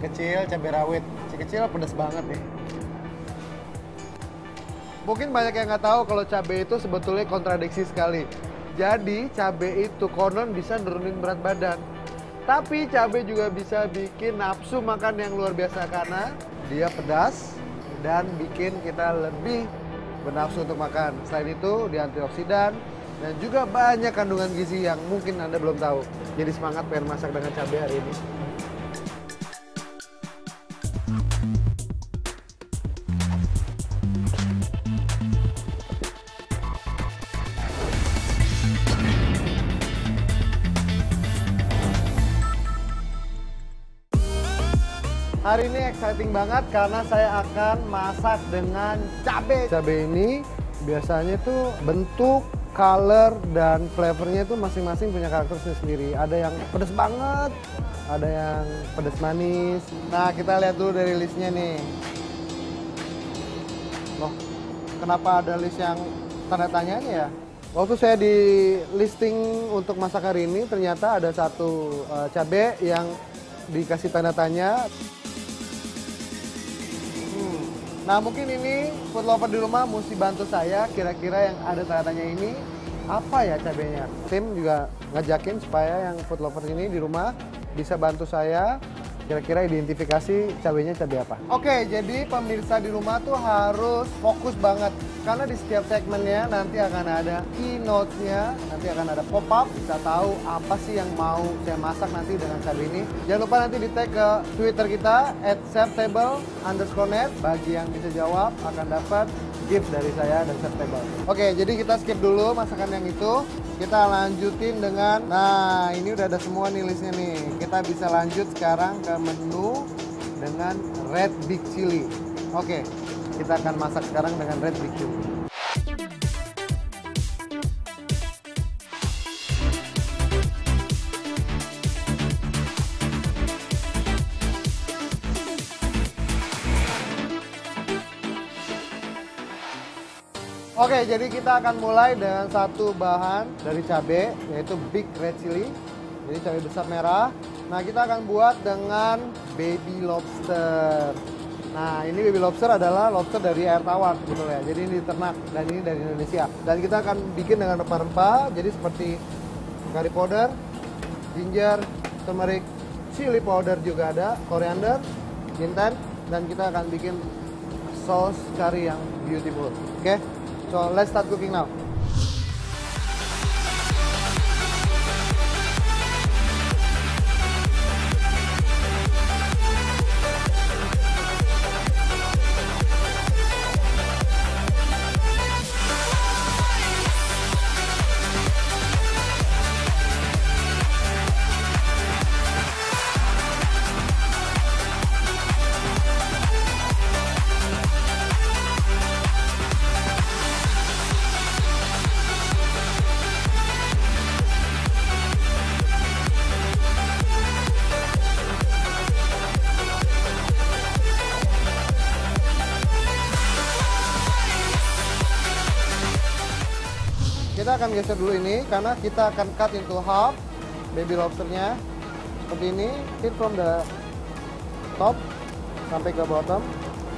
kecil, cabai rawit. Kecil pedas banget nih. Mungkin banyak yang nggak tahu kalau cabai itu sebetulnya kontradiksi sekali. Jadi cabai itu konon bisa nurunin berat badan. Tapi cabai juga bisa bikin nafsu makan yang luar biasa karena dia pedas dan bikin kita lebih bernafsu untuk makan. Selain itu dia antioksidan dan juga banyak kandungan gizi yang mungkin Anda belum tahu. Jadi semangat pengen masak dengan cabai hari ini. Hari ini exciting banget karena saya akan masak dengan cabai. Cabai ini biasanya tuh bentuk, color, dan flavornya itu masing-masing punya karakter sendiri. Ada yang pedas banget, ada yang pedas manis. Nah, kita lihat dulu dari listnya nih. Loh, kenapa ada list yang tanda tanyanya ya? Waktu saya di listing untuk masak hari ini, ternyata ada satu cabai yang dikasih tanda tanya. Nah, mungkin ini food lover di rumah mesti bantu saya kira-kira yang ada tanda-tanya ini apa ya cabenya. Tim juga ngajakin supaya yang food lover ini di rumah bisa bantu saya kira-kira identifikasi cabenya cabai apa. Oke, jadi pemirsa di rumah tuh harus fokus banget karena di setiap segmennya nanti akan ada keynote-nya, nanti akan ada pop-up, bisa tahu apa sih yang mau saya masak nanti dengan cabai ini. Jangan lupa nanti di tag ke Twitter kita @chefstable_net. Bagi yang bisa jawab akan dapat gift dari saya dan Chefstable. Oke, jadi kita skip dulu masakan yang itu. Kita lanjutin dengan, nah ini udah ada semua nih listnya nih. Kita bisa lanjut sekarang ke menu dengan red big chili. Oke, kita akan masak sekarang dengan red big chili. Oke, jadi kita akan mulai dengan satu bahan dari cabai, yaitu big red chili. Jadi cabai besar merah. Nah, kita akan buat dengan baby lobster. Nah, ini baby lobster adalah lobster dari air tawar, gitu ya. Jadi ini diternak dan ini dari Indonesia. Dan kita akan bikin dengan rempah-rempah, jadi seperti curry powder, ginger, turmeric, chili powder juga ada, coriander, jinten, dan kita akan bikin saus curry yang beautiful. Oke? So let's start cooking now. Kita akan geser dulu ini karena kita akan cut into half baby lobsternya seperti ini, hit from the top sampai ke bottom.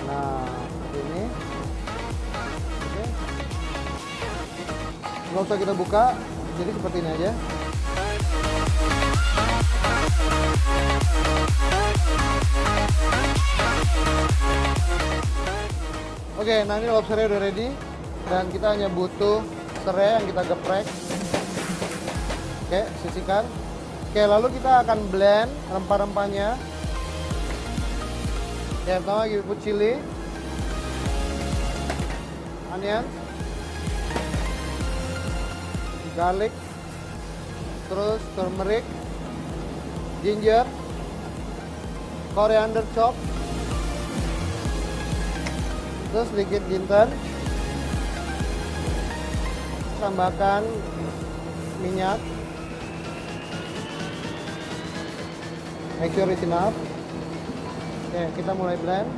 Nah, seperti ini. Oke. Nggak usah kita buka, jadi seperti ini aja. Oke, nah ini lobsternya udah ready dan kita hanya butuh serai yang kita geprek. Oke, sisihkan. Oke, lalu kita akan blend rempah-rempahnya. Yang pertama kita put chili, onion, garlic, terus turmeric, ginger, coriander chop, terus sedikit jinten. Tambahkan minyak, make sure it's enough. Oke, kita mulai blend.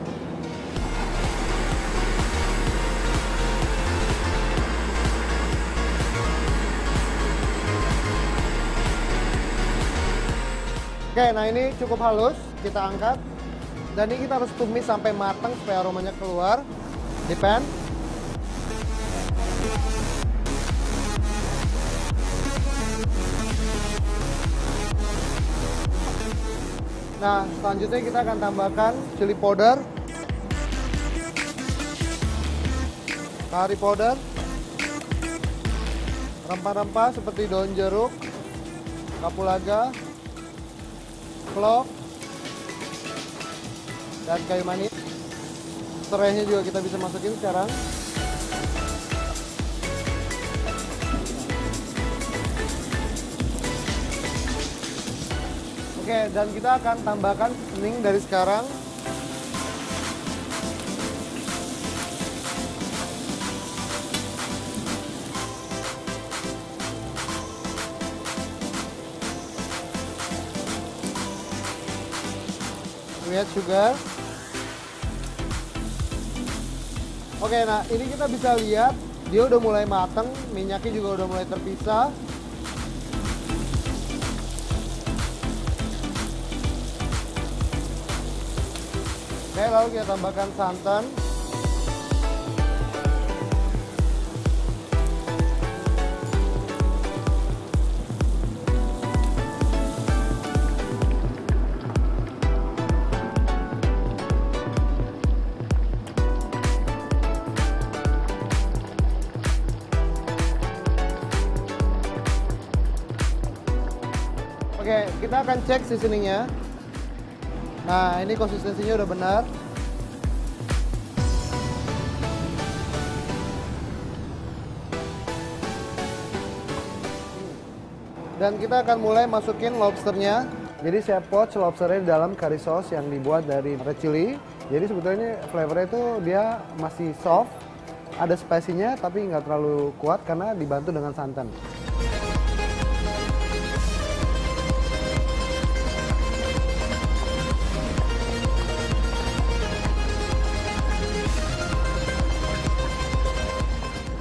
Oke, nah ini cukup halus, kita angkat. Dan ini kita harus tumis sampai matang supaya aromanya keluar di pan. Nah, selanjutnya kita akan tambahkan chili powder, curry powder, rempah-rempah seperti daun jeruk, kapulaga, klove, dan kayu manis. Serainya juga kita bisa masukin sekarang. Oke, dan kita akan tambahkan seasoning dari sekarang. Lihat sugar. Oke, nah ini kita bisa lihat dia udah mulai matang, minyaknya juga udah mulai terpisah. Oke, lalu kita tambahkan santan. Oke, kita akan cek seasoningnya. Nah, ini konsistensinya udah benar. Dan kita akan mulai masukin lobsternya. Jadi saya poach lobsternya di dalam curry sauce yang dibuat dari red chili. Jadi sebetulnya flavornya itu dia masih soft, ada spicy-nya tapi nggak terlalu kuat karena dibantu dengan santan.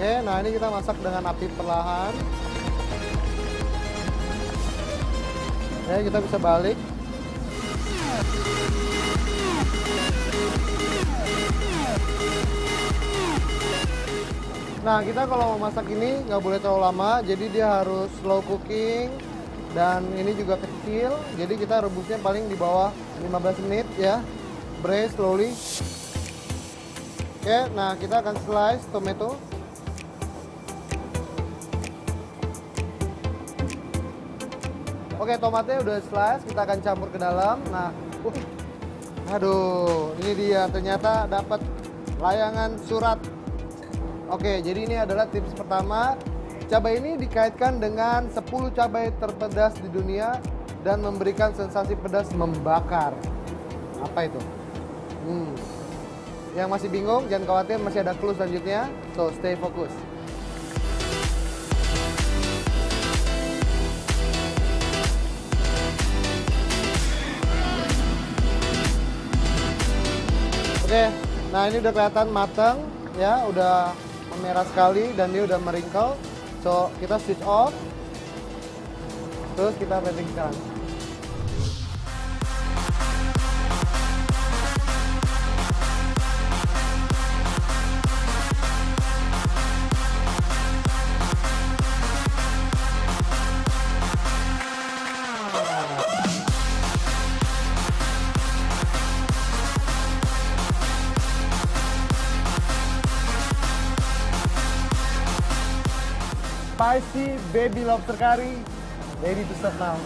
Oke, nah ini kita masak dengan api perlahan. Oke, kita bisa balik. Nah, kita kalau mau masak ini nggak boleh terlalu lama, jadi dia harus slow cooking. Dan ini juga kecil, jadi kita rebusnya paling di bawah 15 menit ya. Braise slowly. Oke, nah kita akan slice tomato. Oke, tomatnya udah slice, kita akan campur ke dalam. Nah, aduh, ini dia ternyata dapat layangan surat. Oke, jadi ini adalah tips pertama. Cabai ini dikaitkan dengan 10 cabai terpedas di dunia dan memberikan sensasi pedas membakar. Apa itu? Yang masih bingung, jangan khawatir, masih ada clue selanjutnya. So, stay focus. Oke, nah ini udah kelihatan matang ya, udah merah sekali dan dia udah meringkel. So, kita switch off. Terus kita plating sekarang. Spicy baby lobster curry ready to serve now.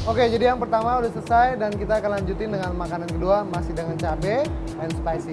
Oke, jadi yang pertama udah selesai dan kita akan lanjutin dengan makanan kedua masih dengan cabai and spicy.